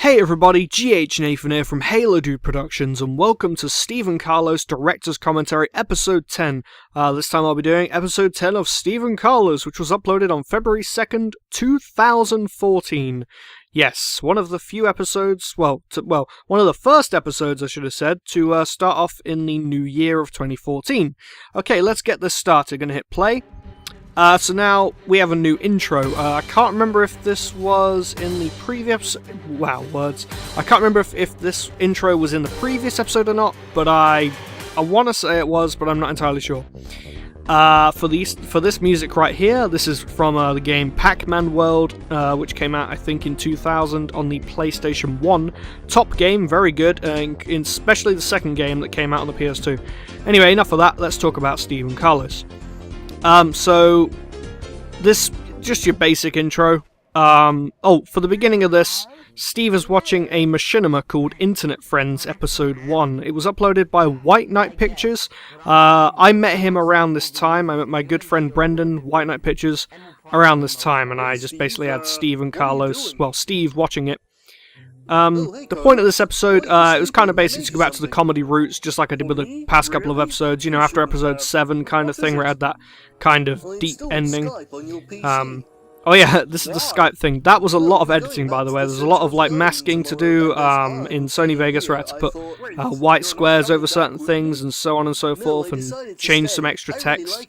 Hey everybody, GH Nathan here from Halo Dude Productions, and welcome to Stephen Carlos Director's Commentary Episode 10. This time I'll be doing Episode 10 of Stephen Carlos, which was uploaded on February 2nd, 2014. Yes, one of the few episodes, one of the first episodes I should have said, to start off in the new year of 2014. Okay, let's get this started. Gonna hit play. So now we have a new intro. I can't remember if this was in the previous... Wow, words. I can't remember if this intro was in the previous episode or not, but I want to say it was, but I'm not entirely sure. For this music right here, this is from the game Pac-Man World, which came out, I think, in 2000 on the PlayStation 1. Top game, very good, especially the second game that came out on the PS2. Anyway, enough of that, let's talk about Stephen Carlos. So, this, just your basic intro. For the beginning of this, Steve is watching a machinima called Internet Friends Episode 1. It was uploaded by White Knight Pictures. I met him around this time. I met my good friend Brendan, White Knight Pictures, around this time, and I just basically had Steve watching it. The point of this episode, it was kind of basically to go back to the comedy roots, just like I did with the past couple of episodes, you know, after episode 7 kind of thing, where I had that kind of deep ending. Oh yeah, this is the Skype thing. That was a lot of editing, by the way. There's a lot of, like, masking to do in Sony Vegas, where I had to put white squares over certain things, and so on and so forth, and change some extra text.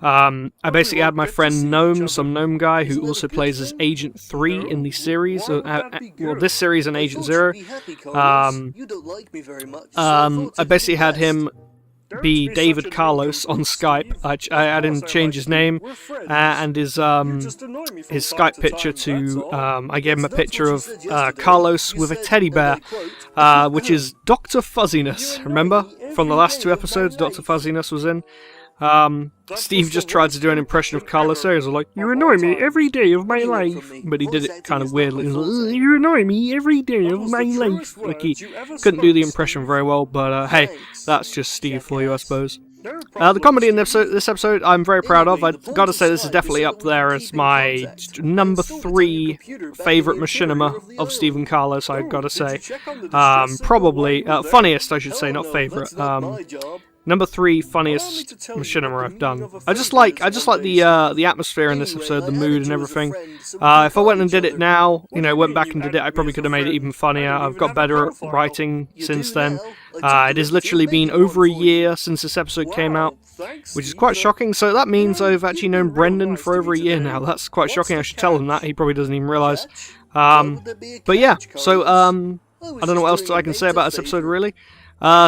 I basically had my friend Gnome, some gnome guy, who also plays as Agent 3 in the series, this series and Agent 0. I basically had him be David Carlos on Skype. I had him change his name and his Skype picture to I gave him a picture of Carlos with a teddy bear, which is Dr. Fuzziness. Remember from the last 2 episodes, Dr. Fuzziness was in. Steve just tried to do an impression of Carlos Ayers, like, "You annoy me every day of my life," but he did it kind of weirdly. "You annoy me every day of my life." Like, he couldn't do the impression very well, but hey, that's just Steve for you, I suppose. The comedy in this episode, I'm very proud of. I've got to say this is definitely up there as my number 3 favourite machinima of Stephen Carlos, I've got to say. Probably, funniest, I should say, not favourite. Number 3 funniest machinima I've done. I just like the atmosphere in this episode, the mood and everything. If I went and did it now, went back and did it, I probably could have made it even funnier. I've got better at writing since then. It has literally been over a year since this episode came out, which is quite shocking. So that means I've actually known Brendan for over a year now. That's quite shocking. I should tell him that. He probably doesn't even realise. But yeah, so I don't know what else I can say about this episode, really.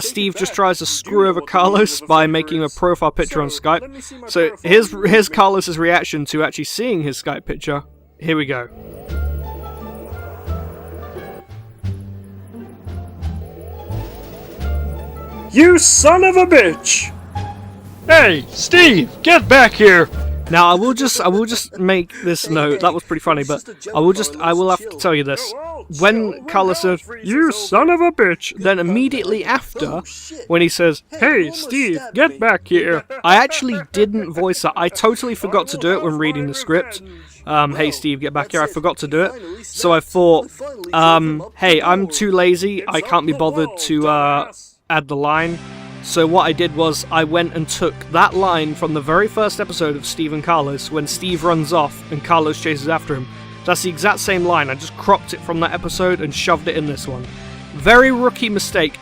Steve just tries to screw over Carlos by making a profile picture on Skype. So here's Carlos's reaction to actually seeing his Skype picture. Here we go. You son of a bitch! Hey, Steve, get back here! Now I will just make this note. That was pretty funny, but I will have to tell you this. When Carlos said, "You son of a bitch," then immediately after, when he says, "Hey, Steve, get back here," I actually didn't voice that. I totally forgot to do it when reading the script. Hey, Steve, get back here. I forgot to do it. So I thought, hey, I'm too lazy. I can't be bothered to add the line. So what I did was I went and took that line from the very first episode of Stephen Carlos when Steve runs off and Carlos chases after him. That's the exact same line. I just cropped it from that episode and shoved it in this one. Very rookie mistake.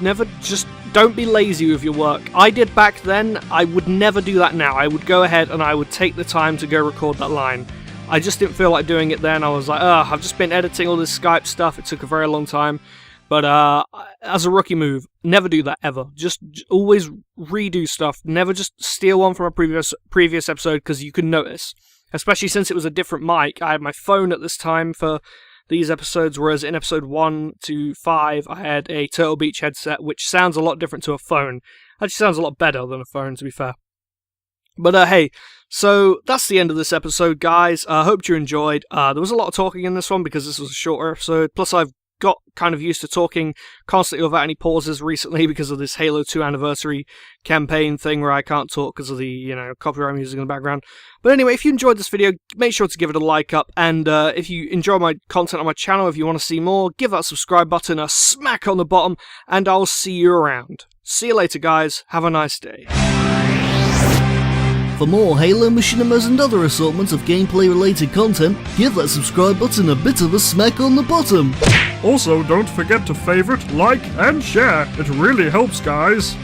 Don't be lazy with your work. I did back then. I would never do that now. I would go ahead and I would take the time to go record that line. I just didn't feel like doing it then. I was like, I've just been editing all this Skype stuff. It took a very long time. But as a rookie move, never do that ever. Just always redo stuff. Never just steal one from a previous episode, because you can notice. Especially since it was a different mic. I had my phone at this time for these episodes, whereas in episode 1 to 5, I had a Turtle Beach headset, which sounds a lot different to a phone. Actually sounds a lot better than a phone, to be fair. But hey, so that's the end of this episode, guys. I hope you enjoyed. There was a lot of talking in this one because this was a shorter episode. Plus, I've got kind of used to talking constantly without any pauses recently because of this Halo 2 anniversary campaign thing where I can't talk because of the, copyright music in the background. But anyway, if you enjoyed this video, make sure to give it a like up, and if you enjoy my content on my channel, if you want to see more, give that subscribe button a smack on the bottom, and I'll see you around. See you later, guys. Have a nice day. For more Halo Machinimas and other assortments of gameplay-related content, give that subscribe button a bit of a smack on the bottom. Also, don't forget to favorite, like, and share. It really helps, guys.